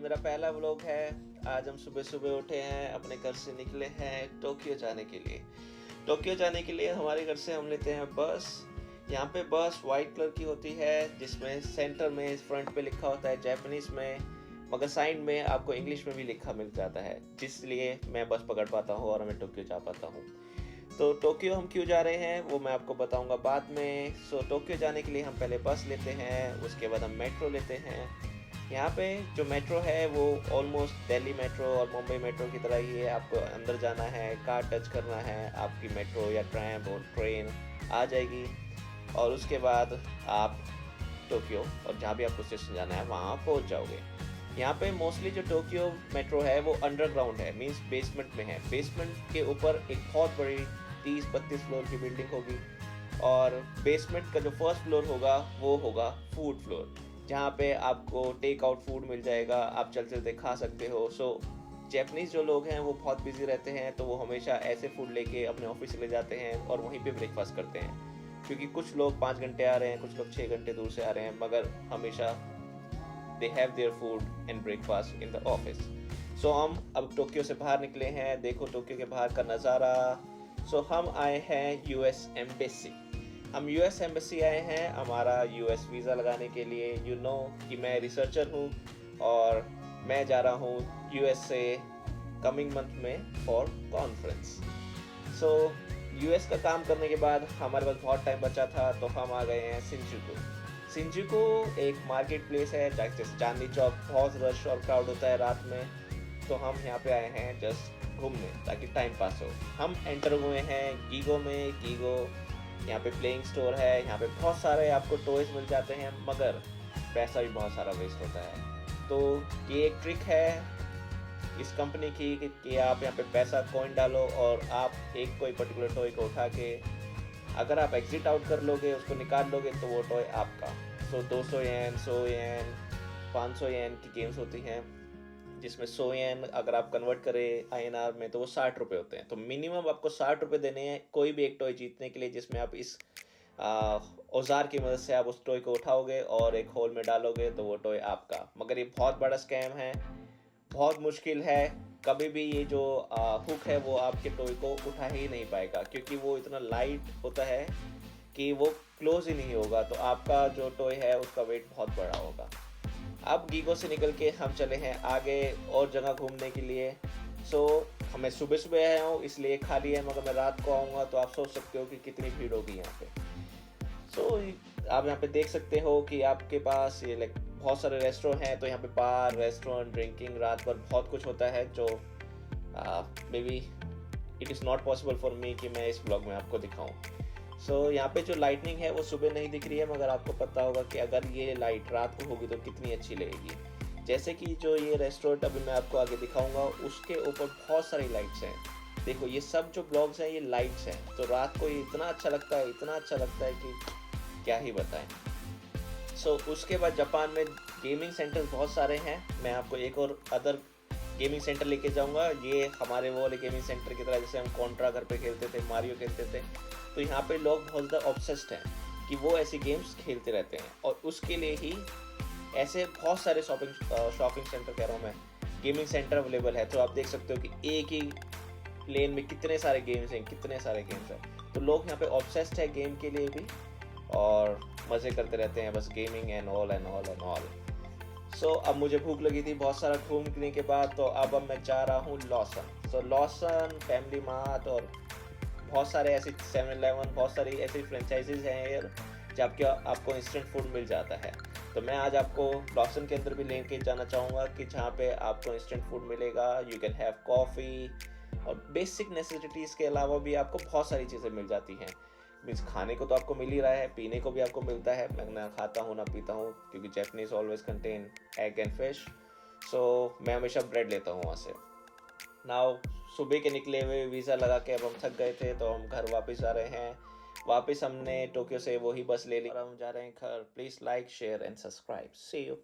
मेरा पहला व्लॉग है। आज हम सुबह-सुबह उठे हैं, अपने घर से निकले हैं टोक्यो जाने के लिए। टोक्यो जाने के लिए हमारे घर से हम लेते हैं बस। यहाँ पे बस वाइट कलर की होती है, जिसमें सेंटर में फ्रंट पे लिखा होता है जापानीज़ में, मगर साइड में आपको इंग्लिश में भी लिखा मिल जाता है, जिसलिए मैं बस पकड़ पाता हूँ और मैं टोक्यो जा पाता हूँ। तो टोक्यो हम क्यों जा रहे हैं वो मैं आपको बताऊंगा बाद में। टोक्यो जाने के लिए हम पहले बस लेते हैं, उसके बाद हम मेट्रो लेते हैं। यहाँ पे जो मेट्रो है वो ऑलमोस्ट दिल्ली मेट्रो और मुंबई मेट्रो की तरह ही है। आपको अंदर जाना है, कार्ड टच करना है, आपकी मेट्रो या ट्रैम और ट्रेन आ जाएगी और उसके बाद आप टोक्यो और जहाँ भी आपको स्टेशन जाना है वहाँ पहुँच जाओगे। यहाँ पे मोस्टली जो टोक्यो मेट्रो है वो अंडरग्राउंड है, मींस बेसमेंट में है। बेसमेंट के ऊपर एक बहुत बड़ी 30-32 फ्लोर की बिल्डिंग होगी और बेसमेंट का जो फर्स्ट फ्लोर होगा वो होगा फूड फ्लोर, जहाँ पे आपको टेक आउट फूड मिल जाएगा, आप चलते चलते खा सकते हो। जैपनीज जो लोग हैं वो बहुत बिजी रहते हैं, तो वो हमेशा ऐसे फूड लेके अपने ऑफिस चले जाते हैं और वहीं पे ब्रेकफास्ट करते हैं, क्योंकि कुछ लोग 5 घंटे आ रहे हैं, कुछ लोग 6 घंटे दूर से आ रहे हैं, मगर हमेशा they have their food and breakfast in the office. हम अब टोक्यो से बाहर निकले हैं, देखो टोक्यो के बाहर का नज़ारा। हम आए हैं यूएस एम्बेसी। हम यूएस एम्बेसी आए हैं हमारा यूएस वीज़ा लगाने के लिए। कि मैं रिसर्चर हूँ और मैं जा रहा हूँ यूएस से कमिंग मंथ में फॉर कॉन्फ्रेंस। यूएस का काम करने के बाद हमारे पास बहुत टाइम बचा था, तो हम आ गए हैं शिंजुकू। शिंजुकू एक मार्केट प्लेस है, जैसे चांदनी चौक बहुत रश और क्राउड होता है रात में, तो हम यहाँ पे आए हैं जस्ट घूमने ताकि टाइम पास हो। हम एंटर हुए हैं गीगो में। गीगो यहाँ पे प्लेइंग स्टोर है, यहाँ पे बहुत सारे आपको टॉयज मिल जाते हैं, मगर पैसा भी बहुत सारा वेस्ट होता है। तो ये एक ट्रिक है इस कंपनी की कि आप यहाँ पे पैसा कॉइन डालो और आप एक कोई पर्टिकुलर टॉय को उठा के अगर आप एग्जिट आउट कर लोगे, उसको निकाल लोगे, तो वो टॉय आपका। 200 येन, 100 येन, 500 येन की गेम्स होती हैं, जिसमें 100 येन अगर आप कन्वर्ट करें आईएनआर में तो वो 60 रुपये होते हैं। तो मिनिमम आपको 60 रुपये देने हैं कोई भी एक टॉय जीतने के लिए, जिसमें आप इस औजार की मदद से आप उस टॉय को उठाओगे और एक होल में डालोगे, तो वो टॉय आपका। मगर ये बहुत बड़ा स्कैम है, बहुत मुश्किल है। कभी भी ये जो हुक है वो आपके टॉय को उठा ही नहीं पाएगा, क्योंकि वो इतना लाइट होता है कि वो क्लोज ही नहीं होगा, तो आपका जो टॉय है उसका वेट बहुत बड़ा होगा। अब गीगो से निकल के हम चले हैं आगे और जगह घूमने के लिए। हमें सुबह सुबह आया हूँ इसलिए खाली है, मगर मैं रात को आऊँगा तो आप सोच सकते हो कि कितनी भीड़ होगी यहाँ पे। आप यहाँ पे देख सकते हो कि आपके पास ये लाइक बहुत सारे रेस्टोरेंट हैं, तो यहाँ पे बार, रेस्टोरेंट, ड्रिंकिंग, रात भर बहुत कुछ होता है, जो may be it is not possible for me कि मैं इस ब्लॉग में आपको दिखाऊं। यहाँ पे जो लाइटनिंग है वो सुबह नहीं दिख रही है, मगर आपको पता होगा कि अगर ये लाइट रात को होगी तो कितनी अच्छी लगेगी। जैसे कि जो ये रेस्टोरेंट अभी मैं आपको आगे दिखाऊंगा, उसके ऊपर बहुत सारी लाइट्स हैं। देखो ये सब जो ब्लॉग्स हैं ये लाइट्स हैं, तो रात को ये इतना अच्छा लगता है, इतना अच्छा लगता है कि क्या ही बताएं। उसके बाद जापान में गेमिंग सेंटर्स बहुत सारे हैं। मैं आपको एक और अदर गेमिंग सेंटर लेके जाऊंगा। ये हमारे वो वाले गेमिंग सेंटर की तरह, जैसे हम कॉन्ट्रा घर पे खेलते थे, मारियो खेलते थे, तो यहाँ पे लोग बहुत ज़्यादा ऑब्सेस्ड हैं कि वो ऐसी गेम्स खेलते रहते हैं, और उसके लिए ही ऐसे बहुत सारे शॉपिंग सेंटर कह रहा हूँ मैं, गेमिंग सेंटर अवेलेबल है। तो आप देख सकते हो कि एक ही लेन में कितने सारे गेम्स हैं, कितने सारे गेम्स हैं। तो लोग यहाँ पे ऑब्सेस्ड है गेम के लिए भी और मज़े करते रहते हैं, बस gaming and all and all and all. अब मुझे भूख लगी थी बहुत सारा घूमने के बाद, तो अब मैं जा रहा हूँ लॉसन। लॉसन, फैमिली मार्ट और बहुत सारे ऐसे 7-Eleven, बहुत सारी ऐसी फ्रेंचाइजीज हैं यार जहाँ आपको इंस्टेंट फूड मिल जाता है। तो मैं आज आपको लॉसन के अंदर भी लेके जाना चाहूँगा कि जहाँ पे आपको इंस्टेंट फूड मिलेगा। यू कैन हैव कॉफ़ी और बेसिक नेसेसिटीज़ के अलावा भी आपको बहुत सारी चीज़ें मिल जाती हैं। मीन्स खाने को तो आपको मिल ही रहा है, पीने को भी आपको मिलता है। मैं ना खाता हूँ ना पीता हूँ, क्योंकि Japanese always contain egg and fish. मैं हमेशा ब्रेड लेता हूँ वहाँ से। नाउ सुबह के निकले हुए वीज़ा लगा के अब हम थक गए थे, तो हम घर वापस आ रहे हैं। वापस हमने टोक्यो से वही बस ले ली और हम जा रहे हैं घर। Please like, share and subscribe. See you.